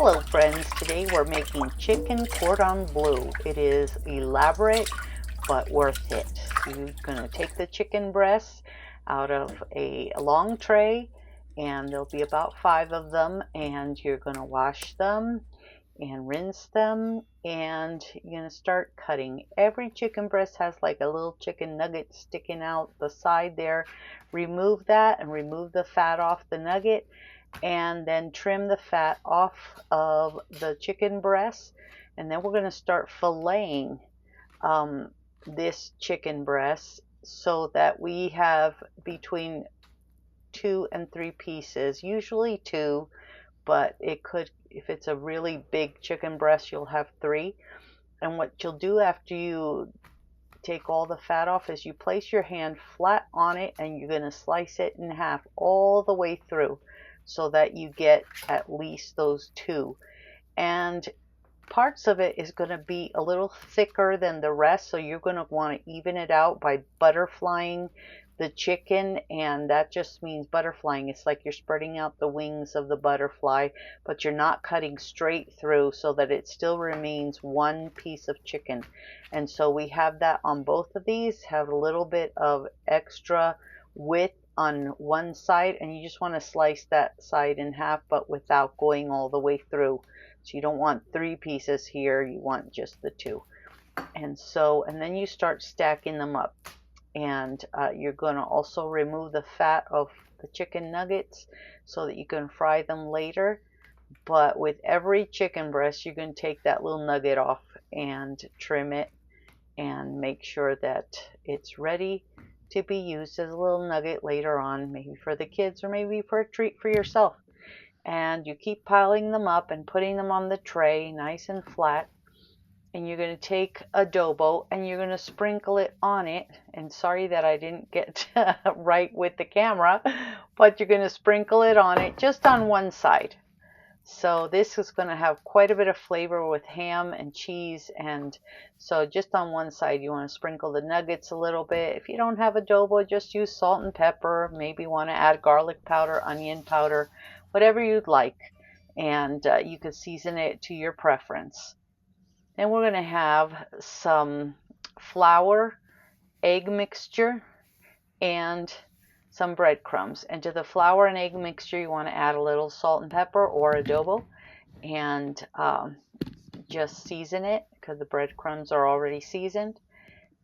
Hello friends, today we're making chicken cordon bleu. It is elaborate but worth it. You're going to take the chicken breasts out of a long tray, and there'll be about 5 of them, and you're going to wash them and rinse them, and you're going to start cutting. Every chicken breast has like a little chicken nugget sticking out the side there. Remove that and remove the fat off the nugget, and then trim the fat off of the chicken breast. And then we're going to start filleting this chicken breast so that we have between 2 and 3 pieces, usually 2, but it could, if it's a really big chicken breast, you'll have 3. And what you'll do after you take all the fat off is you place your hand flat on it, and you're going to slice it in half all the way through, so that you get at least those 2. And parts of it is going to be a little thicker than the rest, so you're going to want to even it out by butterflying the chicken. And that just means butterflying. It's like you're spreading out the wings of the butterfly, but you're not cutting straight through, so that it still remains one piece of chicken. And so we have that on both of these. Have a little bit of extra width on one side, and you just want to slice that side in half, but without going all the way through. So you don't want 3 pieces here, you want just the 2. And then you start stacking them up, and you're going to also remove the fat of the chicken nuggets so that you can fry them later. But with every chicken breast, you're going to take that little nugget off and trim it and make sure that it's ready to be used as a little nugget later on, maybe for the kids or maybe for a treat for yourself. And you keep piling them up and putting them on the tray nice and flat. And you're going to take adobo and you're going to sprinkle it on it. And sorry that I didn't get right with the camera, but you're going to sprinkle it on it just on one side. So this is going to have quite a bit of flavor with ham and cheese, and so just on one side you want to sprinkle the nuggets a little bit. If you don't have adobo, just use salt and pepper. Maybe want to add garlic powder, onion powder, whatever you'd like, and you can season it to your preference. Then we're going to have some flour, egg mixture, and some breadcrumbs. And to the flour and egg mixture, you want to add a little salt and pepper or adobo, and just season it because the breadcrumbs are already seasoned.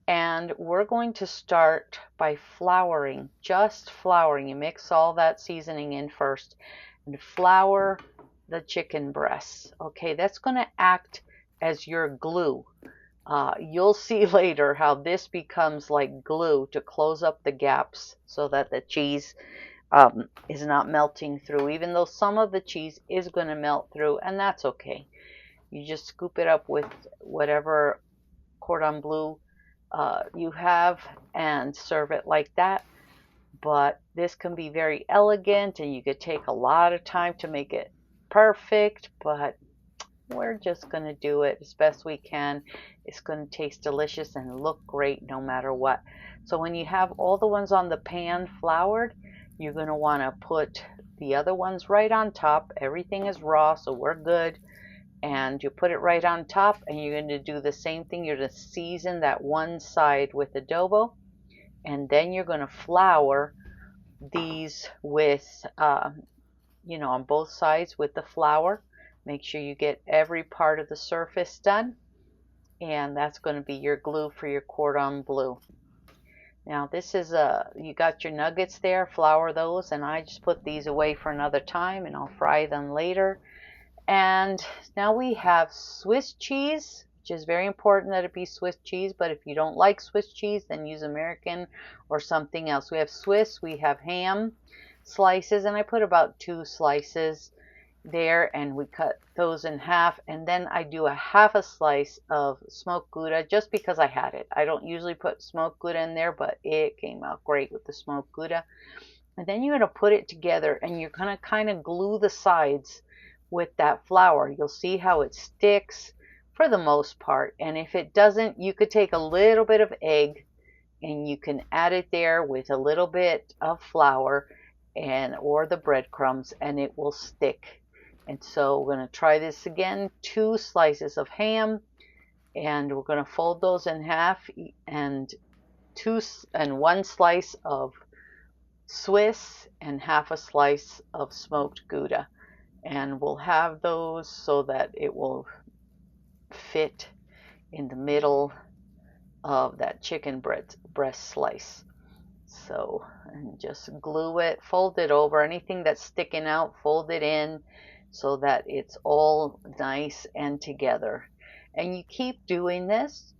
And we're going to start by flouring, just flouring. You mix all that seasoning in first and flour the chicken breasts. Okay, that's going to act as your glue. You'll see later how this becomes like glue to close up the gaps so that the cheese is not melting through, even though some of the cheese is going to melt through, and that's okay. You just scoop it up with whatever cordon bleu you have and serve it like that. But this can be very elegant, and you could take a lot of time to make it perfect, but we're just going to do it as best we can. It's going to taste delicious and look great no matter what. So when you have all the ones on the pan floured, you're going to want to put the other ones right on top. Everything is raw, so we're good. And you put it right on top, and you're going to do the same thing. You're going to season that one side with adobo, and then you're going to flour these with, on both sides with the flour. Make sure you get every part of the surface done, and that's going to be your glue for your cordon bleu. Now this is you got your nuggets there, flour those, and I just put these away for another time, and I'll fry them later. And now we have Swiss cheese, which is very important that it be Swiss cheese, but if you don't like Swiss cheese, then use American or something else. We have Swiss, we have ham slices, and I put about 2 slices there, and we cut those in half. And then I do a half a slice of smoked Gouda just because I had it. I don't usually put smoked Gouda in there, but it came out great with the smoked Gouda. And then you're going to put it together, and you're going to kind of glue the sides with that flour. You'll see how it sticks for the most part, and if it doesn't, you could take a little bit of egg and you can add it there with a little bit of flour or the breadcrumbs, and it will stick. And so we're going to try this again. 2 slices of ham, and we're going to fold those in half, and 1 slice of Swiss and half a slice of smoked Gouda. And we'll have those so that it will fit in the middle of that chicken breast slice. So, and just glue it, fold it over. Anything that's sticking out, fold it in so that it's all nice and together. And you keep doing this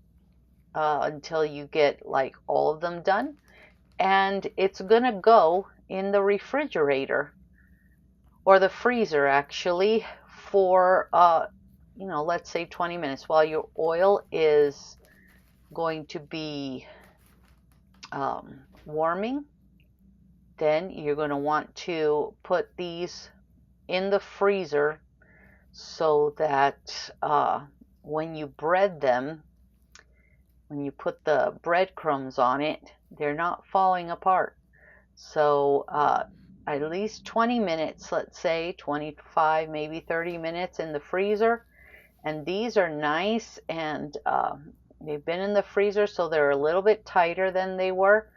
until you get like all of them done. And it's gonna go in the refrigerator, or the freezer actually, for let's say 20 minutes while your oil is going to be warming. Then you're going to want to put these in the freezer so that when you bread them, when you put the breadcrumbs on it, they're not falling apart. So at least 20 minutes, let's say 25, maybe 30 minutes in the freezer. And these are nice, and they've been in the freezer, so they're a little bit tighter than they were.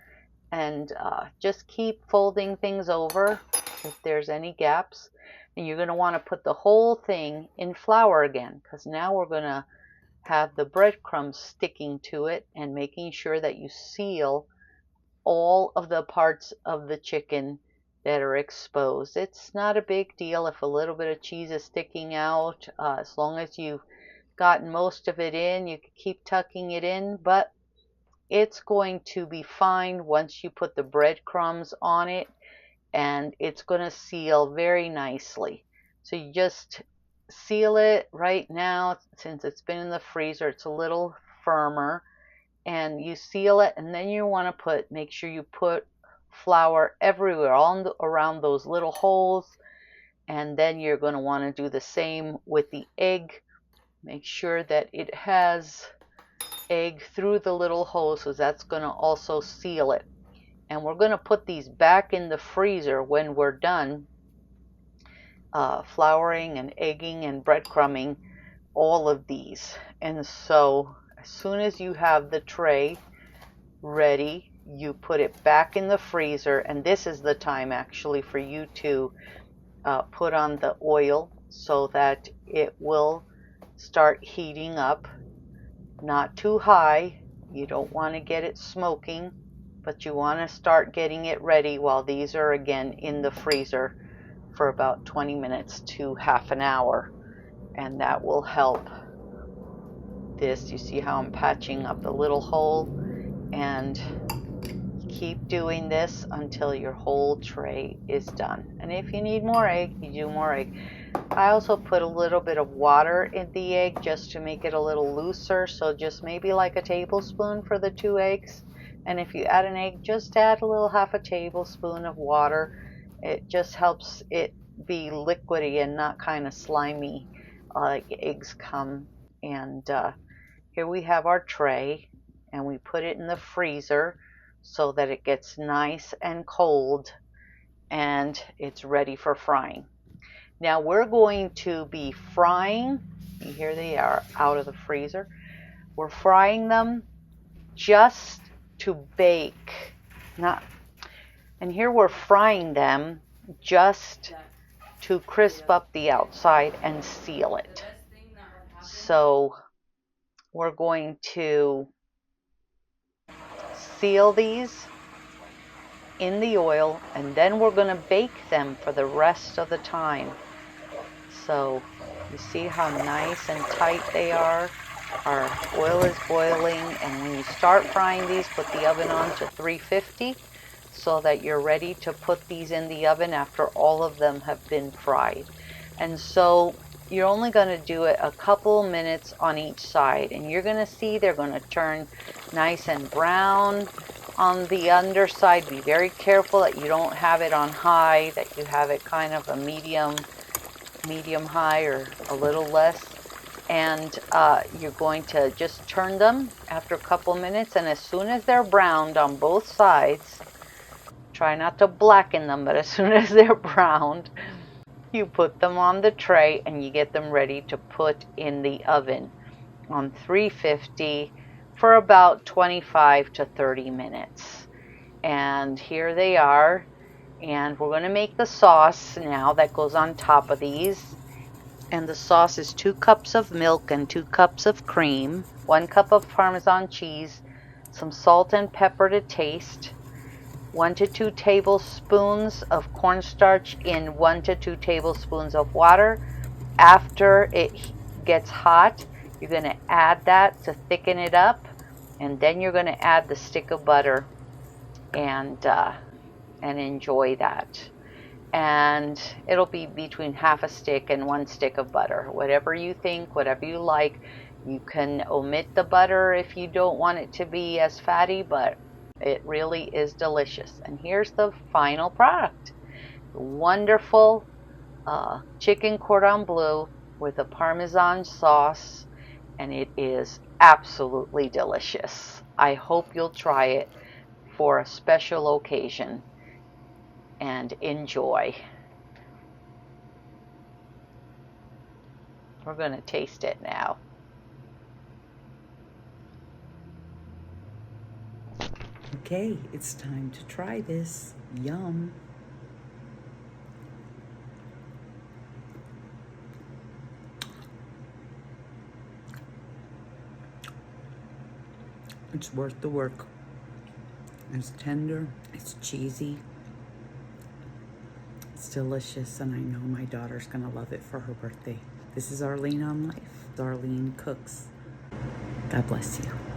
And just keep folding things over if there's any gaps. And you're going to want to put the whole thing in flour again, because now we're going to have the breadcrumbs sticking to it, and making sure that you seal all of the parts of the chicken that are exposed. It's not a big deal if a little bit of cheese is sticking out. As long as you've gotten most of it in, you can keep tucking it in, but it's going to be fine once you put the breadcrumbs on it, and it's going to seal very nicely. So you just seal it right now. Since it's been in the freezer, it's a little firmer, and you seal it, and then you want to make sure you put flour everywhere, all around those little holes. And then you're going to want to do the same with the egg. Make sure that it has egg through the little holes, so that's going to also seal it. And we're going to put these back in the freezer when we're done flouring and egging and breadcrumbing all of these. And so as soon as you have the tray ready, you put it back in the freezer, and this is the time actually for you to put on the oil so that it will start heating up. Not too high. You don't want to get it smoking, but you want to start getting it ready while these are again in the freezer for about 20 minutes to half an hour. And that will help this. You see how I'm patching up the little hole? And keep doing this until your whole tray is done. And if you need more egg, you do more egg. I also put a little bit of water in the egg just to make it a little looser, so just maybe like a tablespoon for the 2 eggs. And if you add an egg, just add a little half a tablespoon of water. It just helps it be liquidy and not kind of slimy like eggs come. And here we have our tray, and we put it in the freezer so that it gets nice and cold, and it's ready for frying. Now we're going to be frying, here they are out of the freezer. We're frying them just to bake, and here we're frying them just to crisp up the outside and seal it. So we're going to seal these in the oil, and then we're going to bake them for the rest of the time. So you see how nice and tight they are. Our oil is boiling, and when you start frying these, put the oven on to 350 so that you're ready to put these in the oven after all of them have been fried. And so you're only going to do it a couple minutes on each side, and you're going to see they're going to turn nice and brown on the underside. Be very careful that you don't have it on high, that you have it kind of a medium high or a little less. And you're going to just turn them after a couple minutes, and as soon as they're browned on both sides, try not to blacken them, but as soon as they're browned, You put them on the tray and you get them ready to put in the oven on 350 for about 25 to 30 minutes. And here they are. And we're going to make the sauce now that goes on top of these. And the sauce is 2 cups of milk and 2 cups of cream, 1 cup of Parmesan cheese, some salt and pepper to taste, 1 to 2 tablespoons of cornstarch in 1 to 2 tablespoons of water. After it gets hot, you're going to add that to thicken it up, and then you're going to add the stick of butter and enjoy that. And it'll be between half a stick and 1 stick of butter, whatever you think, whatever you like. You can omit the butter if you don't want it to be as fatty, but it really is delicious. And here's the final product. Wonderful chicken cordon bleu with a Parmesan sauce, and it is absolutely delicious. I hope you'll try it for a special occasion and enjoy. We're going to taste it now. Okay, it's time to try this. Yum. It's worth the work. It's tender, it's cheesy, it's delicious, and I know my daughter's gonna love it for her birthday. This is Arlene on Life. Arlene Cooks. God bless you.